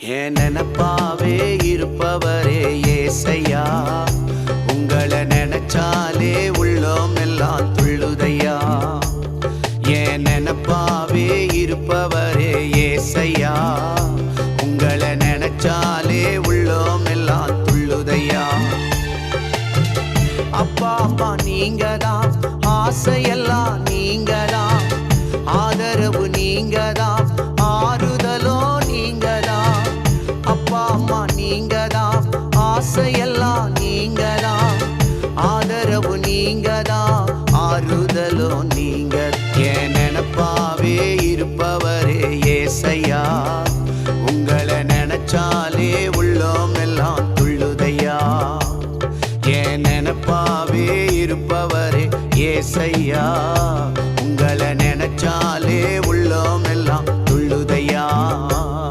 என் நினப்பாவே இருப்பவரே ஏசையா, உங்களை நினைச்சாலே உள்ளோம் எல்லாம் துள்ளுதையா. என் நினப்பாவே இருப்பவரே ஏசையா, உங்களை நினைச்சாலே உள்ளோம் எல்லாம் துள்ளுதையா. அப்பா அம்மா நீங்கதான், ஆசையெல்லாம் நீங்கதான், ஆதரவு நீங்கதான், ஆறுதலோ நீங்கதான். அப்பா அம்மா நீங்கதான், ஆசையெல்லாம் நீங்கதான், ஆதரவு நீங்கதான், ஆறுதலோ நீங்க. என் நினப்பாவே இருப்பவரே ஏசையா, உங்களை நினைச்சாலே உள்ளோம் எல்லாம் துள்ளுதையா. என் நினப்பாவே இருப்பவரே ஏசையா.